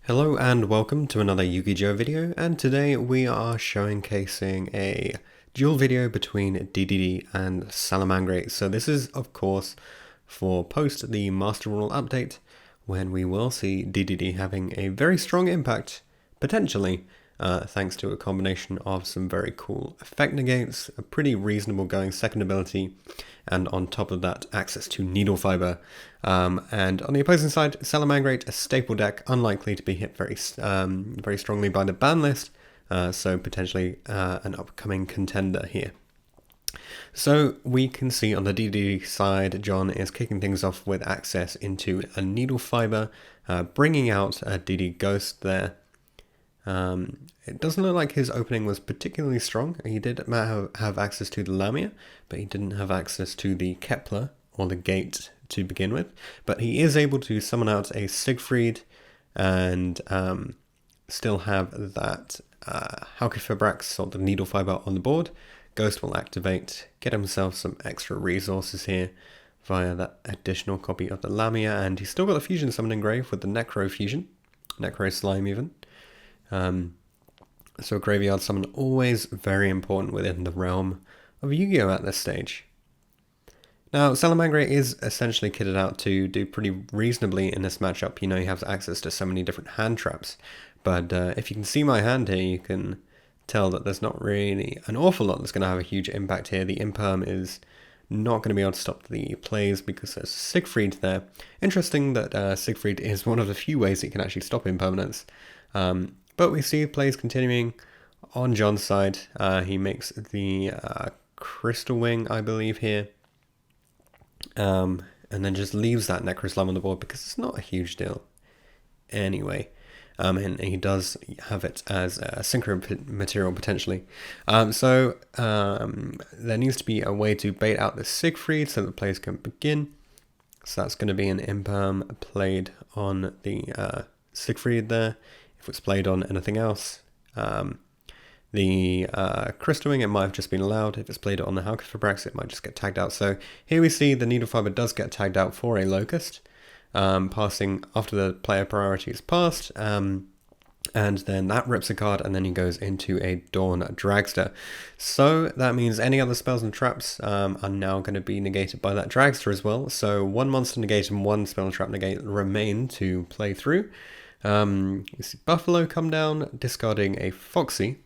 Hello and welcome to another YuGiOh video, and today we are showcasing a duel video between DDD and Salamangreat. So this is of course for post the Master Rule update, when we will see DDD having a very strong impact, potentially, thanks to a combination of some very cool effect negates, a pretty reasonable going second ability, and on top of that, access to Needle Fiber. And on the opposing side, Salamangreat, a staple deck, unlikely to be hit very strongly by the ban list, so potentially an upcoming contender here. So we can see on the DDD side, John is kicking things off with access into a Needle Fiber, bringing out a DD Ghost there. It doesn't look like his opening was particularly strong. He did have access to the Lamia, but he didn't have access to the Kepler or the Gate to begin with. But he is able to summon out a Siegfried and still have that Haukefabrax or the Needle Fiber on the board. Ghost will activate, get himself some extra resources here via that additional copy of the Lamia, and he's still got the Fusion Summoning Grave with the Necro Fusion, Necro Slime even. So Graveyard Summon always very important within the realm of YuGiOh at this stage. Now, Salamangreat is essentially kitted out to do pretty reasonably in this matchup. You know, he has access to so many different hand traps, but if you can see my hand here, you can tell that there's not really an awful lot that's going to have a huge impact here. The Imperm is not going to be able to stop the plays because there's Siegfried there. Interesting that Siegfried is one of the few ways it can actually stop impermanence. But we see plays continuing on John's side. He makes the Crystal Wing, I believe, here. And then just leaves that Necroslime on the board because it's not a huge deal anyway. And he does have it as a synchro material potentially. So there needs to be a way to bait out the Siegfried so the plays can begin. So that's going to be an Imperm played on the Siegfried there. If it's played on anything else, the Crystal Wing, it might have just been allowed. If it's played on the Haukefabrax, it might just get tagged out. So here we see the Needle Fiber does get tagged out for a Locust, passing after the player priority is passed, and then that rips a card, and then he goes into a Dawn Dragster. So that means any other spells and traps are now going to be negated by that Dragster as well. So one monster negate and one spell and trap negate remain to play through. You see Buffalo come down, discarding a Foxy.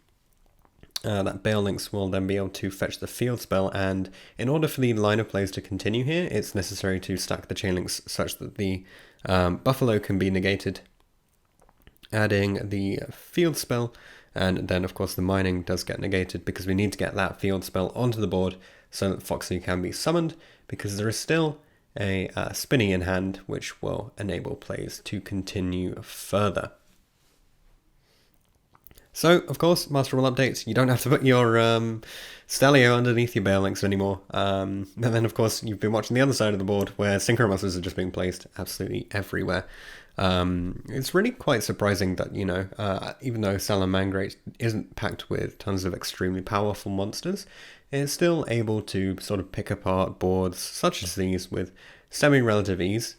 That Bale Links will then be able to fetch the field spell, and in order for the line of plays to continue here, it's necessary to stack the chain links such that the Buffalo can be negated, adding the field spell, and then of course the mining does get negated because we need to get that field spell onto the board so that Foxy can be summoned, because there is still a Spinny in hand, which will enable plays to continue further. So, of course, Master Rule updates, you don't have to put your Stelio underneath your Bale Links anymore. And then, of course, you've been watching the other side of the board, where Synchro Monsters are just being placed absolutely everywhere. It's really quite surprising that, you know, even though Salamangreat isn't packed with tons of extremely powerful monsters, it's still able to sort of pick apart boards such as these with semi-relative ease.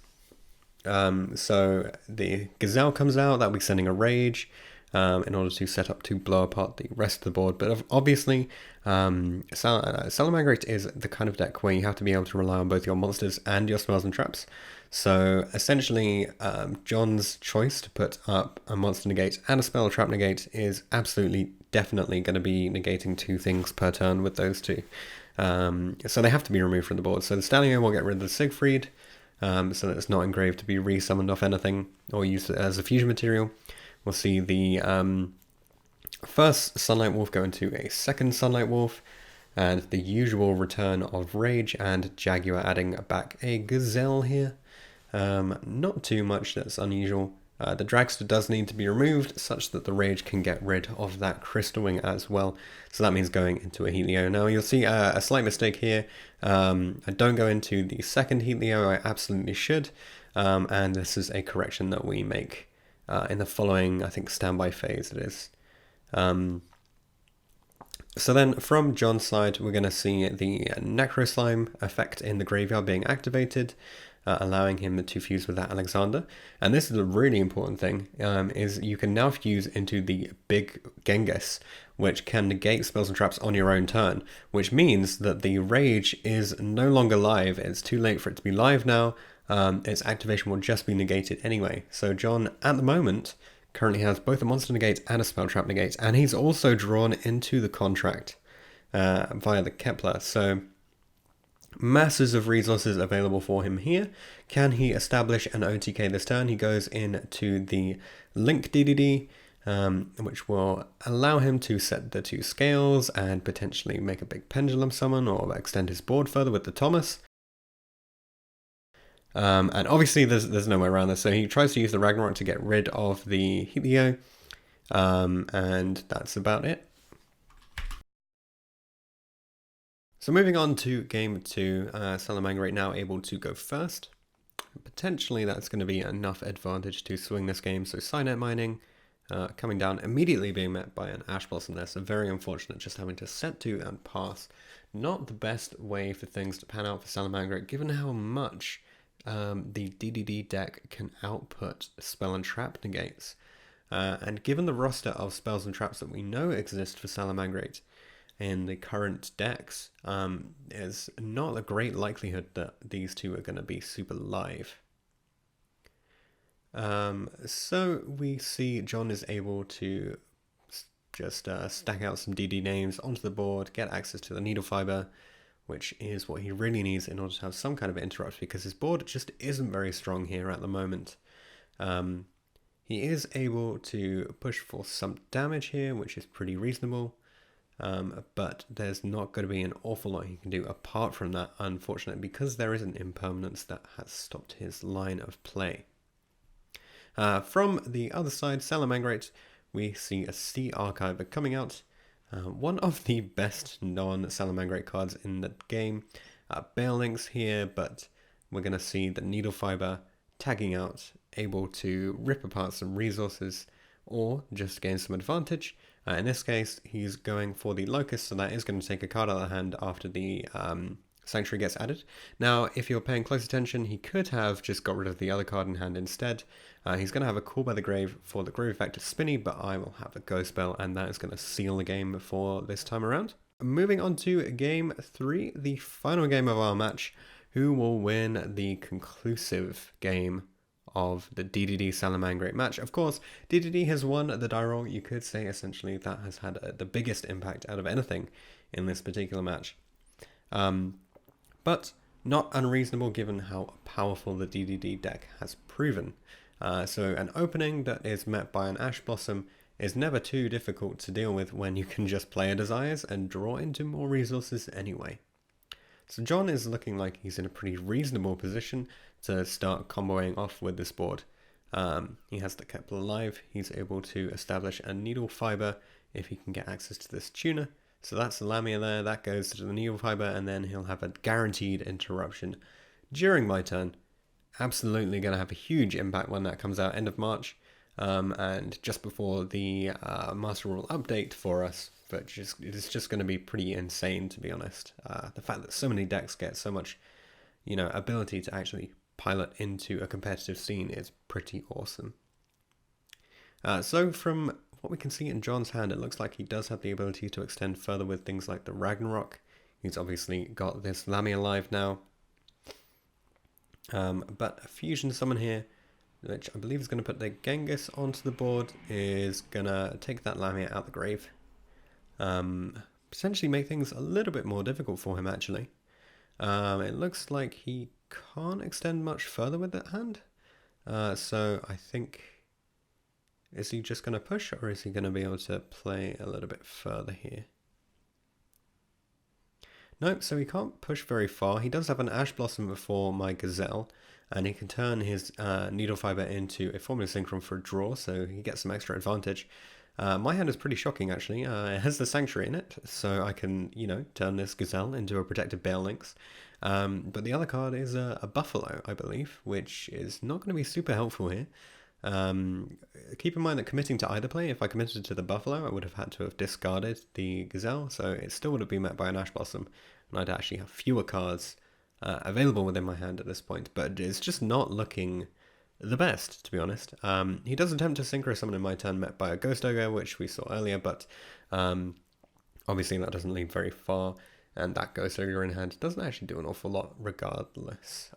So the Gazelle comes out, that'll be sending a Rage in order to set up to blow apart the rest of the board. But obviously, Salamangreat is the kind of deck where you have to be able to rely on both your monsters and your spells and traps. So essentially, John's choice to put up a monster negate and a spell trap negate is absolutely definitely going to be negating two things per turn with those two. So they have to be removed from the board. So the Stallion will get rid of the Siegfried, so that it's not engraved to be resummoned off anything or used as a fusion material. We'll see the first Sunlight Wolf go into a second Sunlight Wolf, and the usual return of Rage and Jaguar adding back a Gazelle here. Not too much that's unusual. The Dragster does need to be removed such that the Rage can get rid of that Crystal Wing as well. So that means going into a Helio. Now you'll see a slight mistake here. I don't go into the second Helio, I absolutely should. And this is a correction that we make in the following, I think, standby phase it is. So then from John's side, we're going to see the Necro Slime effect in the graveyard being activated, allowing him to fuse with that Alexander. And this is a really important thing, is you can now fuse into the big Genghis, which can negate spells and traps on your own turn, which means that the Rage is no longer live. It's too late for it to be live now. Its activation will just be negated anyway. So John, at the moment, currently has both a monster negate and a spell trap negate, and he's also drawn into the contract via the Kepler. So masses of resources available for him here. Can he establish an OTK this turn? He goes into the Link DDD, which will allow him to set the 2 scales and potentially make a big pendulum summon or extend his board further with the Thomas. And obviously there's no way around this, so he tries to use the Ragnarok to get rid of the YuGiOh, and that's about it. So moving on to game 2, Salamangreat now able to go first. Potentially that's going to be enough advantage to swing this game, so Cynet Mining coming down, immediately being met by an Ash Blossom there, so very unfortunate just having to set 2 and pass. Not the best way for things to pan out for Salamangreat, given how much the DDD deck can output spell and trap negates. And given the roster of spells and traps that we know exist for Salamangreat in the current decks, there's not a great likelihood that these 2 are going to be super live. So we see John is able to just stack out some DD names onto the board, get access to the Needle Fiber, which is what he really needs in order to have some kind of interrupt, because his board just isn't very strong here at the moment. He is able to push for some damage here, which is pretty reasonable, but there's not going to be an awful lot he can do apart from that, unfortunately, because there is an impermanence that has stopped his line of play. From the other side, Salamangreat, we see a Sea Archiver coming out. One of the best non-Salamangreat cards in the game. Bale Links here, but we're going to see the Needle Fiber tagging out, able to rip apart some resources or just gain some advantage. In this case, he's going for the Locust, so that is going to take a card out of the hand after the Sanctuary gets added. Now, if you're paying close attention, he could have just got rid of the other card in hand instead. He's going to have a Call by the Grave for the Grave effect of Spinny, but I will have a Ghost Spell, and that is going to seal the game for this time around. Moving on to game 3, the final game of our match. Who will win the conclusive game of the DDD Salamangreat match? Of course, DDD has won the die roll. You could say essentially that has had the biggest impact out of anything in this particular match. But not unreasonable given how powerful the DDD deck has proven. So an opening that is met by an Ash Blossom is never too difficult to deal with when you can just play a Desires and draw into more resources anyway. So John is looking like he's in a pretty reasonable position to start comboing off with this board. He has the Kepler live, he's able to establish a Needle Fiber if he can get access to this tuner. So that's the Lamia there, that goes to the Needle Fiber, and then he'll have a guaranteed interruption during my turn. Absolutely going to have a huge impact when that comes out end of March, and just before the Master Rule update for us. But it's just going to be pretty insane, to be honest. The fact that so many decks get so much, ability to actually pilot into a competitive scene is pretty awesome. So from what we can see in John's hand, it looks like he does have the ability to extend further with things like the Ragnarok. He's obviously got this Lamia live now. But a fusion summon here, which I believe is going to put the Genghis onto the board, is going to take that Lamia out the grave. Potentially make things a little bit more difficult for him, actually. It looks like he can't extend much further with that hand. So I think, is he just going to push, or is he going to be able to play a little bit further here? Nope, so he can't push very far. He does have an Ash Blossom before my Gazelle, and he can turn his Needle Fiber into a Formula Synchron for a draw, so he gets some extra advantage. My hand is pretty shocking, actually. It has the Sanctuary in it, so I can, turn this Gazelle into a protected Bale Links. But the other card is a Buffalo, I believe, which is not going to be super helpful here. Keep in mind that committing to either play, if I committed to the Buffalo, I would have had to have discarded the Gazelle, so it still would have been met by an Ash Blossom, and I'd actually have fewer cards available within my hand at this point, but it's just not looking the best, to be honest. He does attempt to Synchro Summon in my turn, met by a Ghost Ogre, which we saw earlier, but obviously that doesn't lead very far, and that Ghost Ogre in hand doesn't actually do an awful lot regardless.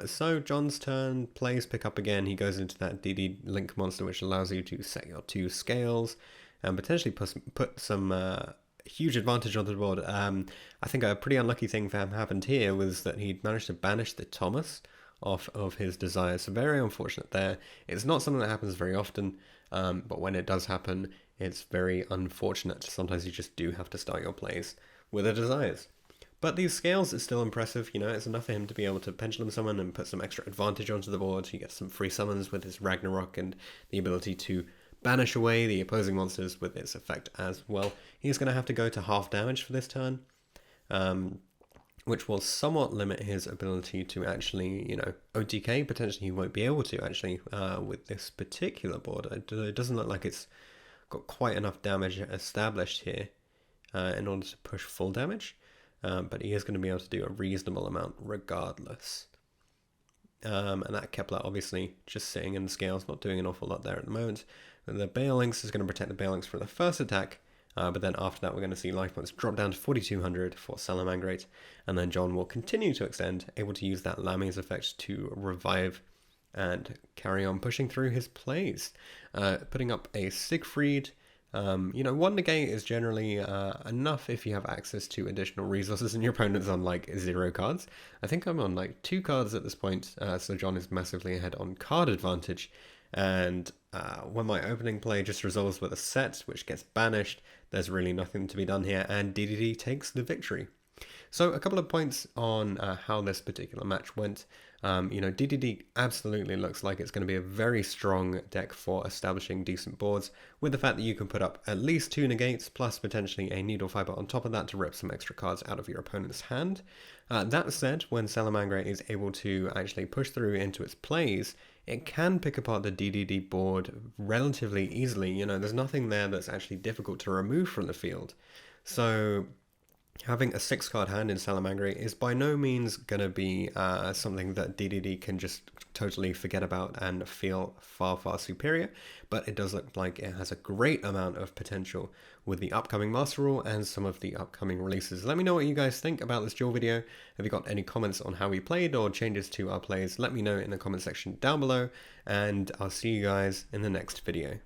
So John's turn, plays pick up again. He goes into that DD Link monster, which allows you to set your 2 scales and potentially put some huge advantage onto the board. I think a pretty unlucky thing for him happened here was that he managed to banish the Thomas off of his Desire, so very unfortunate there. It's not something that happens very often, but when it does happen, it's very unfortunate. Sometimes you just do have to start your plays with the Desires. But these scales are still impressive, you know, it's enough for him to be able to Pendulum Summon and put some extra advantage onto the board. He gets some free summons with his Ragnarok and the ability to banish away the opposing monsters with its effect as well. He's going to have to go to half damage for this turn, which will somewhat limit his ability to actually, you know, OTK. Potentially he won't be able to actually with this particular board. It doesn't look like it's got quite enough damage established here in order to push full damage, but he is going to be able to do a reasonable amount regardless. And that Kepler obviously just sitting in the scales, not doing an awful lot there at the moment. The Balinx is going to protect the Balinx for the first attack, but then after that we're going to see life points drop down to 4200 for Salamangreat, and then John will continue to extend, able to use that Lamia's effect to revive and carry on pushing through his plays. Putting up a Siegfried. You know, 1 negate is generally enough if you have access to additional resources and your opponent's on like 0 cards. I think I'm on like 2 cards at this point, so John is massively ahead on card advantage. And when my opening play just resolves with a set, which gets banished, there's really nothing to be done here, and DDD takes the victory. So a couple of points on how this particular match went. You know, DDD absolutely looks like it's going to be a very strong deck for establishing decent boards, with the fact that you can put up at least 2 negates, plus potentially a Needle Fiber on top of that to rip some extra cards out of your opponent's hand. That said, when Salamangreat is able to actually push through into its plays, it can pick apart the DDD board relatively easily. You know, there's nothing there that's actually difficult to remove from the field. So having a 6-card hand in Salamangreat is by no means going to be something that DDD can just totally forget about and feel far, far superior, but it does look like it has a great amount of potential with the upcoming Master Rule and some of the upcoming releases. Let me know what you guys think about this duel video. Have you got any comments on how we played or changes to our plays? Let me know in the comment section down below, and I'll see you guys in the next video.